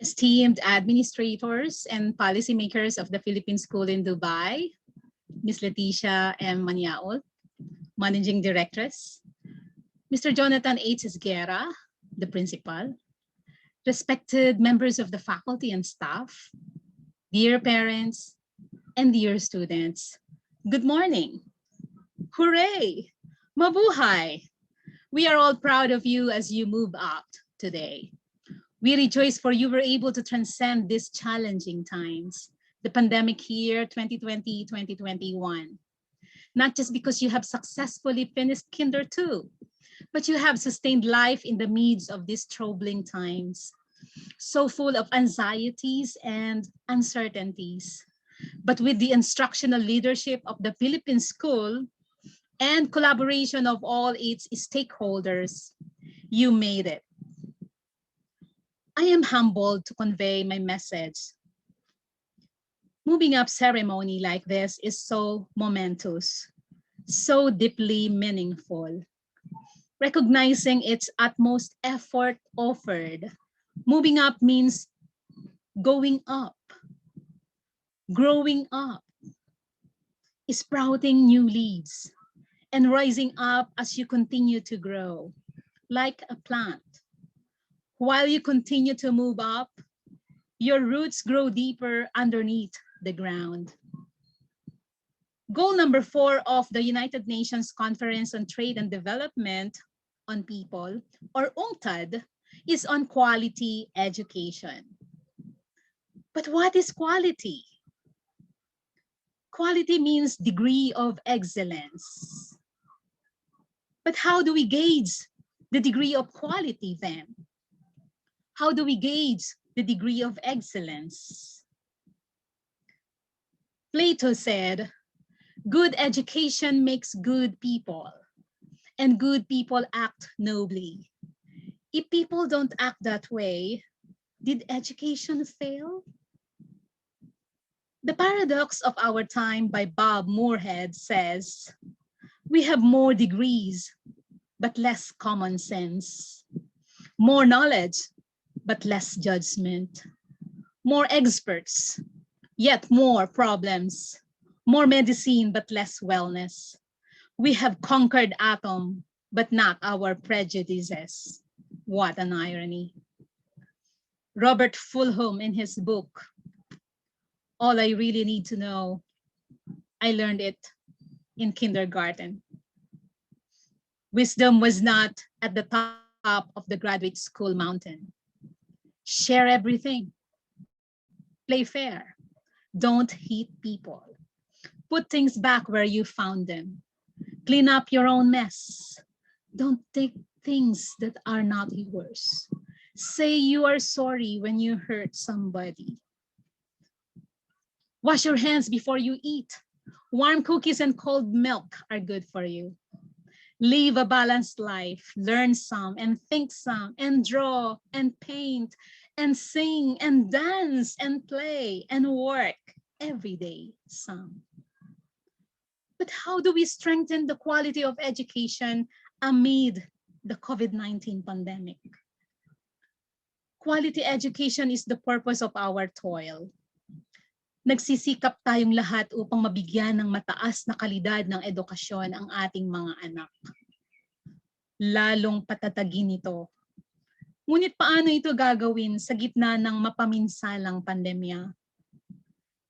esteemed administrators and policymakers of the Philippine School in Dubai, Ms. Leticia M. Maniaol, Managing Directress, Mr. Jonathan H. Esguerra, the Principal, respected members of the faculty and staff, dear parents, and dear students, good morning. Hooray! Mabuhay! We are all proud of you as you move out today. We rejoice for you were able to transcend these challenging times, the pandemic year 2020-2021. Not just because you have successfully finished Kinder 2, but you have sustained life in the midst of these troubling times, so full of anxieties and uncertainties. But with the instructional leadership of the Philippine School and collaboration of all its stakeholders, you made it. I am humbled to convey my message. Moving up ceremony like this is so momentous, so deeply meaningful. Recognizing its utmost effort offered. Moving up means going up, growing up, sprouting new leaves, and rising up as you continue to grow, like a plant. While you continue to move up, your roots grow deeper underneath the ground. Goal number 4 of the United Nations Conference on Trade and Development on People, or UNCTAD, is on quality education. But what is quality? Quality means degree of excellence. But how do we gauge the degree of quality then? How do we gauge the degree of excellence? Plato said, good education makes good people, and good people act nobly. If people don't act that way, did education fail? The Paradox of Our Time by Bob Moorhead says, we have more degrees, but less common sense, more knowledge, but less judgment, more experts, yet more problems, more medicine, but less wellness. We have conquered atom, but not our prejudices. What an irony. Robert Fulham, in his book, All I Really Need to Know, I learned it in kindergarten. Wisdom was not at the top of the graduate school mountain. Share everything. Play fair. Don't hate people. Put things back where you found them. Clean up your own mess. Don't take things that are not yours. Say you are sorry when you hurt somebody. Wash your hands before you eat. Warm cookies and cold milk are good for you. Live a balanced life, learn some and think some and draw and paint and sing and dance and play and work every day some. But how do we strengthen the quality of education amid the COVID-19 pandemic? Quality education is the purpose of our toil. Nagsisikap tayong lahat upang mabigyan ng mataas na kalidad ng edukasyon ang ating mga anak. Lalong patatagin ito. Ngunit paano ito gagawin sa gitna ng mapaminsalang pandemya?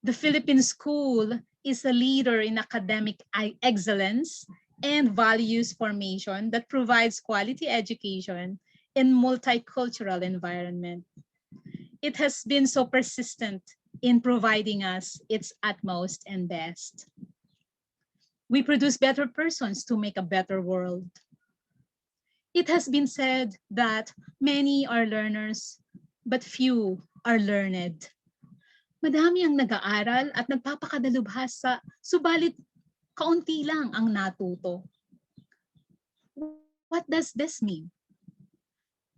The Philippine School is a leader in academic excellence and values formation that provides quality education in multicultural environment. It has been so persistent in providing us its utmost and best. We produce better persons to make a better world. It has been said that many are learners, but few are learned. Madami ang nag-aaral at nagpapakadalubhasa, subalit kaunti lang ang natuto. What does this mean?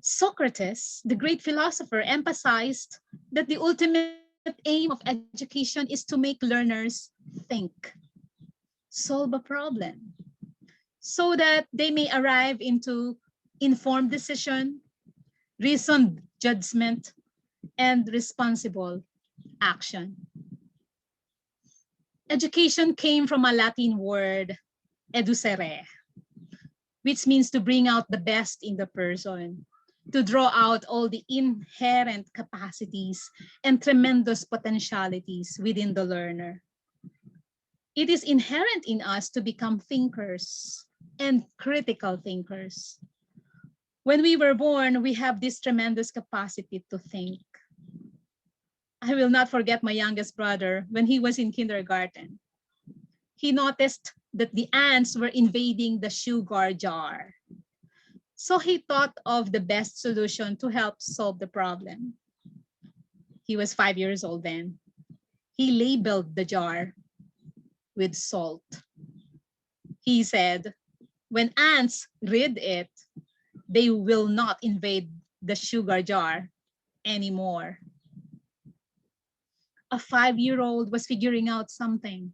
Socrates, the great philosopher, emphasized that the ultimate aim of education is to make learners think, solve a problem, so that they may arrive into informed decision, reasoned judgment, and responsible action. Education came from a Latin word, educere, which means to bring out the best in the person, to draw out all the inherent capacities and tremendous potentialities within the learner. It is inherent in us to become thinkers and critical thinkers. When we were born, we have this tremendous capacity to think. I will not forget my youngest brother when he was in kindergarten. He noticed that the ants were invading the sugar jar. So he thought of the best solution to help solve the problem. He was 5 years old then. He labeled the jar with salt. He said, when ants read it, they will not invade the sugar jar anymore. A 5-year-old was figuring out something.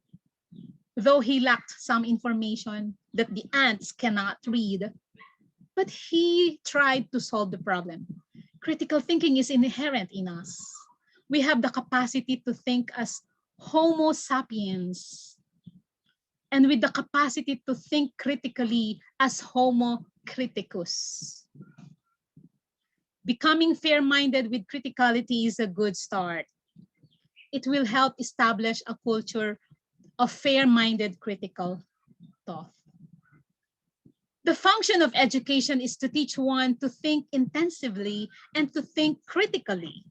Though he lacked some information that the ants cannot read, but he tried to solve the problem. Critical thinking is inherent in us. We have the capacity to think as Homo sapiens, and with the capacity to think critically as Homo criticus. Becoming fair-minded with criticality is a good start. It will help establish a culture of fair-minded critical thought. The function of education is to teach one to think intensively and to think critically.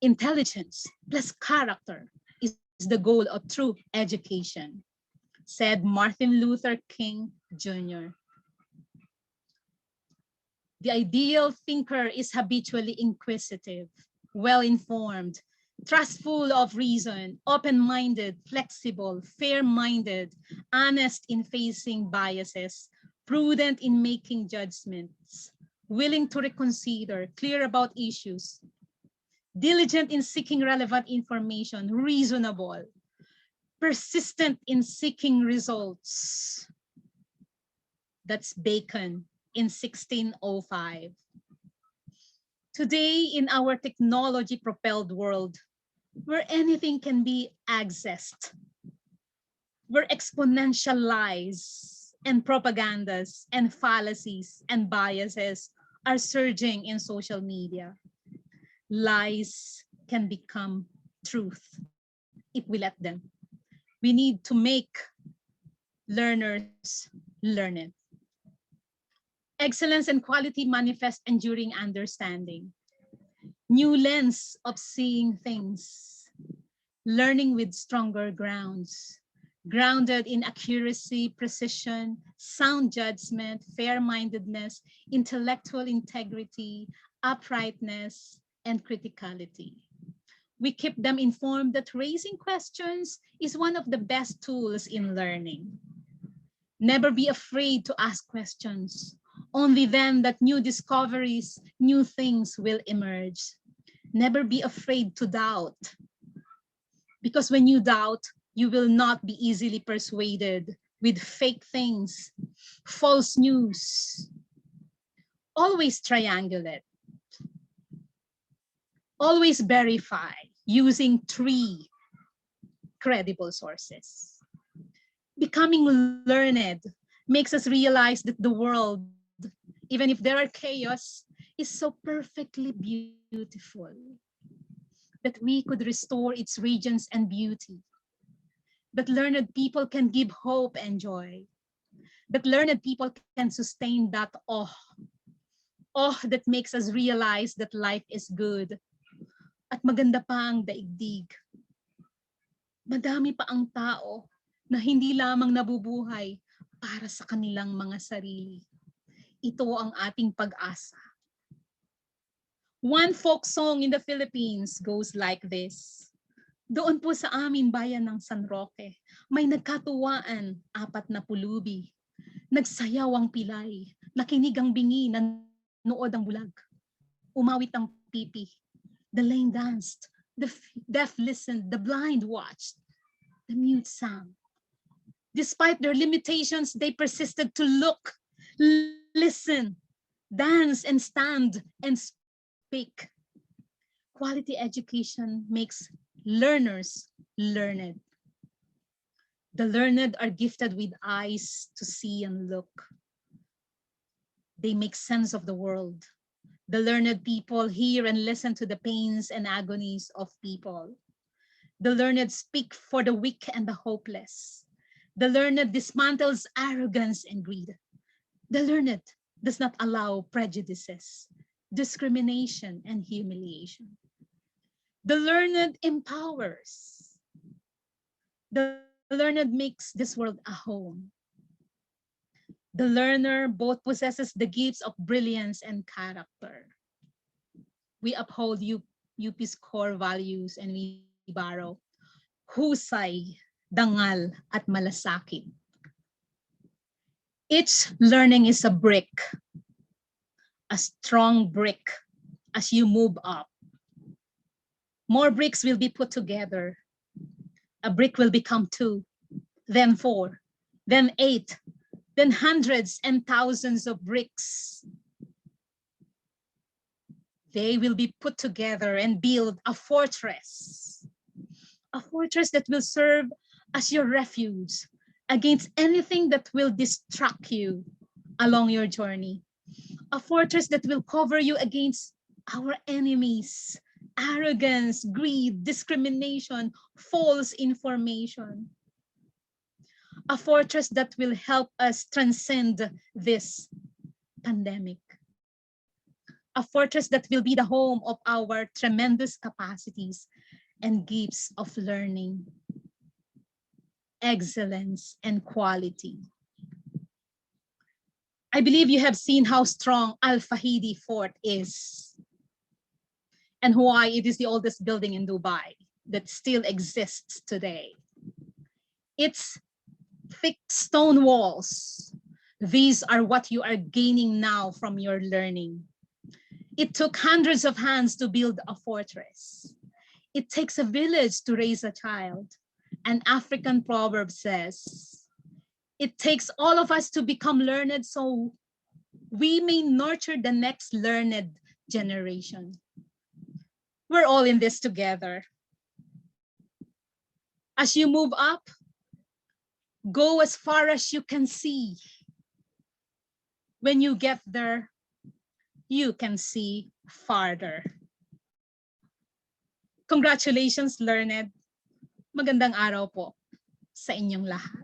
Intelligence plus character is the goal of true education, said Martin Luther King Jr. The ideal thinker is habitually inquisitive, well-informed, trustful of reason, open-minded, flexible, fair-minded, honest in facing biases, prudent in making judgments, willing to reconsider, clear about issues, diligent in seeking relevant information, reasonable, persistent in seeking results. That's Bacon in 1605. Today, in our technology-propelled world, where anything can be accessed, where exponential lies and propagandas and fallacies and biases are surging in social media, lies can become truth if we let them. We need to make learners learn it. Excellence and quality manifest enduring understanding. New lens of seeing things. Learning with stronger grounds. Grounded in accuracy, precision, sound judgment, fair-mindedness, intellectual integrity, uprightness, and criticality. We keep them informed that raising questions is one of the best tools in learning. Never be afraid to ask questions. Only then that new discoveries, new things will emerge. Never be afraid to doubt. Because when you doubt, you will not be easily persuaded with fake things, false news. Always triangulate. Always verify using 3 credible sources. Becoming learned makes us realize that the world, even if there are chaos, is so perfectly beautiful that we could restore its radiance and beauty. That learned people can give hope and joy. That learned people can sustain that awe. Awe that makes us realize that life is good. At maganda pa ang daigdig. Madami pa ang tao na hindi lamang nabubuhay para sa kanilang mga sarili. Ito ang ating pag-asa. One folk song in the Philippines goes like this. Doon po sa amin bayan ng San Roque, may nagkatuwaan, 4 na pulubi. Nagsayaw ang pilay, nakinig ang bingi, nanood ang bulag. Umawit ang pipi. The lame danced, the deaf listened, the blind watched, the mute sang. Despite their limitations, they persisted to look, listen, dance, and stand and speak. quality education makes learners learned. The learned are gifted with eyes to see and look. They make sense of the world. The learned people hear and listen to the pains and agonies of people. The learned speak for the weak and the hopeless. The learned dismantles arrogance and greed. The learned does not allow prejudices, discrimination, and humiliation. The learned empowers. The learned makes this world a home. The learner both possesses the gifts of brilliance and character. We uphold UP's core values and we borrow husay, dangal, at malasakit. Each learning is a brick, a strong brick as you move up. More bricks will be put together. A brick will become 2, then 4, then 8, then hundreds and thousands of bricks. They will be put together and build a fortress that will serve as your refuge against anything that will distract you along your journey. A fortress that will cover you against our enemies, arrogance, greed, discrimination, false information. A fortress that will help us transcend this pandemic. A fortress that will be the home of our tremendous capacities and gifts of learning, excellence, and quality. I believe you have seen how strong Al-Fahidi Fort is and why it is the oldest building in Dubai that still exists today. Its thick stone walls, these are what you are gaining now from your learning. It took hundreds of hands to build a fortress. It takes a village to raise a child. An African proverb says, it takes all of us to become learned so we may nurture the next learned generation. We're all in this together. As you move up, go as far as you can see. When you get there, you can see farther. Congratulations, learned. Magandang araw po sa inyong lahat.